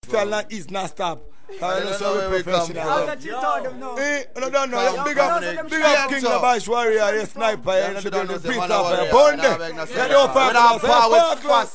Style is not stop. I don't know where we professional. How that you told them no? I don't know. Big up King Labash Warrior, you sniper, you should do the beat off a bond. You don't fight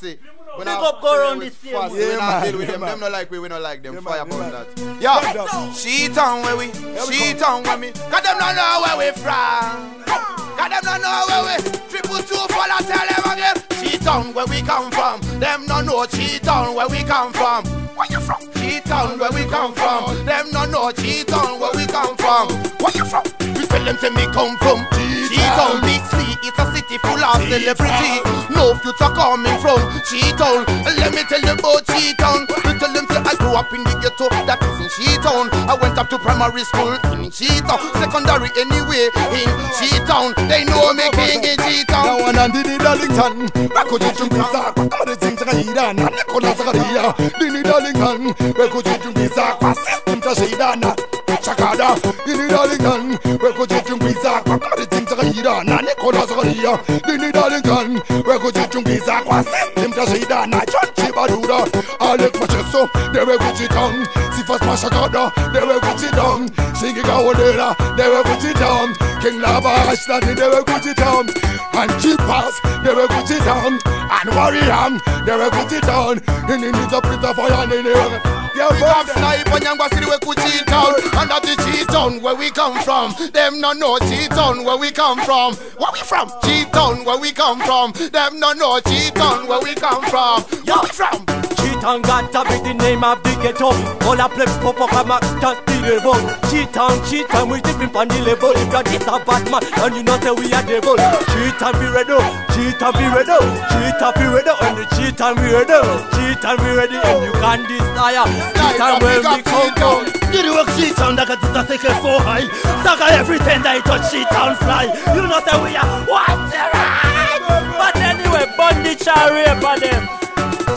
with Big up go around this same. We not deal with them. Them not like we not like them. Fire about that. Yeah. She town where we. She town where me. Cause them not know where we from. Cause them not know where we. 222 follow tell them again. She town where we come from. Them not know she town where we come from. Where you from? She town where we come from. Them not know she town where we come from. Where you from? We tell them say me come from She town, big C. It's a city full of celebrity. No future coming from She-Town. Let me tell you about She-Town. We tell them say I grew up in the ghetto, that is in She-Town. I went up to primary school in She-Town, secondary anyway in She-Town. They know me king in She-Town. Now one and the Darlington, back with you pizza, come on the things that I eat and Nicola Zagaria, the Darlington, back with you pizza, system to Shidana, Chakada, the Darlington, back with you pizza, come on the things that I eat and Nicola Zagaria, the Darlington, back with you pizza, system to Shidana, Chibadura, Alec Macheso, they were with it on, Sifas Mashakada, they were with it on, Singing Gawadera, they were with it on, King Labash, they were with it on, and Chipas, they were with it on, and Warrior, they were with it on, and in the Prince Fire, and in the we have snipe and young city we could cheat town. And that is cheat town where we come from. Them no know cheat town where we come from. Where we from? Cheat town where we come from. Them no know cheat town where we come from. Where we from? Cheat-Town got to be the name of the ghetto. All a play pop up and just the level. Cheat-Town, we different on the level. If you're just a bad man, and you know say we are devil. Cheat-Town be ready, Cheat-Town be ready, Cheat-Town be ready, and the Cheat-Town be ready, Cheat-Town be ready, and you can't desire. Cheat-Town where we come from. You do work Cheat-Town that got the second so high. Saga everything that touch Cheat-Town fly. You know say we are what the right. But anyway, bondage and rape on them.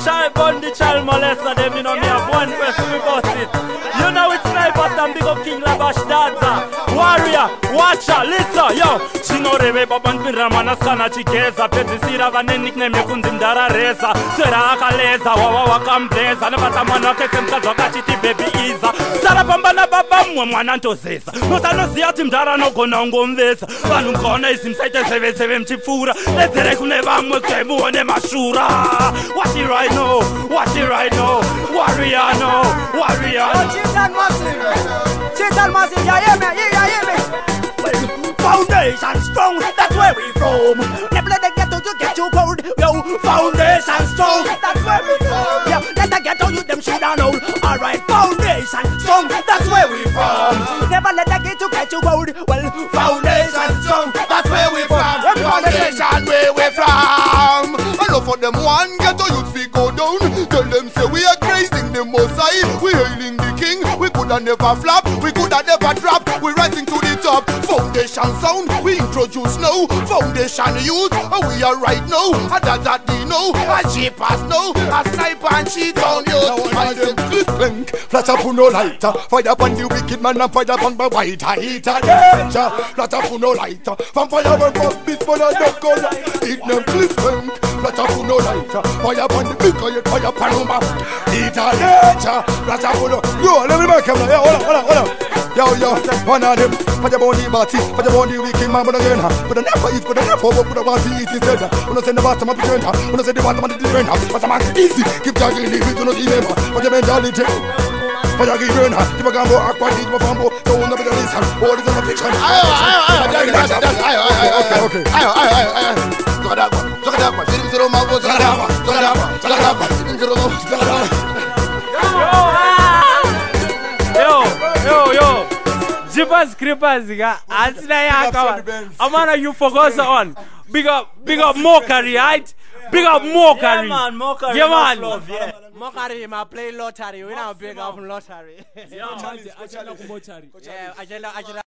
Child bondage, child molester them, you know me have one person we bust it. You know it's snipers and big up King Labash dancer. Warrior, watcher, listen, yo. Chinorebe baban piramana sana chikeza. Peti sira vane nickname yekunzi mdara reza. Swera akaleza, wawa wakambleza. Nepata mwana kese mkazo wakachiti baby iza. Sara pambana baba mwa mwana ntozeza. Notano ziyati mdara no gona ungomveza. Vanu mkona isi msaite seve mchifura. Letere kuneva mwe kemu one mashura. What you right now? What you right now? Warrior no, Warrior. Cheat-Town massive, Cheat-Town massive, you hear me, you hear me? Foundation strong, that's where we from. Never let the ghetto to get you cold. Yo, foundation strong, That's where we from. yeah, let the ghetto you them shoulda know. Alright, foundation strong, that's where we from. Never let the ghetto get you cold. Well, Foundation strong, that's where we from. Foundation where we from. I know for them one ghetto youth fi go down. Tell them say we are praising the Most High. We hailing the King. We coulda never flop. We coulda never drop. We rising to the top. Foundation sound we introduce now. Foundation youth we are right now. A that they know. A cheapers know. A sniper and Cheat-Town youth. I say Blink, flash up no lighter. Fire upon the wicked man and fire upon the white heater. Danger, flash up no lighter. From fire burn from this one and the color. Eat them blink, flash up no lighter. Fire upon the big guy, fire paloma. Heater, danger, flash up no. Yo, let me back him now. Hold on. Yo, one of them. Fire upon the party, fire upon the wicked man, but again, but I never eat, but I never work, but I want to eat instead. When I send the bottom of the joint, when I send the bottom of the joint, but I'm easy. Keep talking, leave it to not remember. But the mentality. For your given, if I can go aquatic, my fambo, so on the middle is all is a fiction. Okay. Yo. Jippers Creepers, Amana, you forgot on. Big up Mockery, right? Big up Mockery. Yeah, man, Mockery. Yeah, man. Love, yeah. Mockery, I play lottery. We now big up lottery. Yeah, man.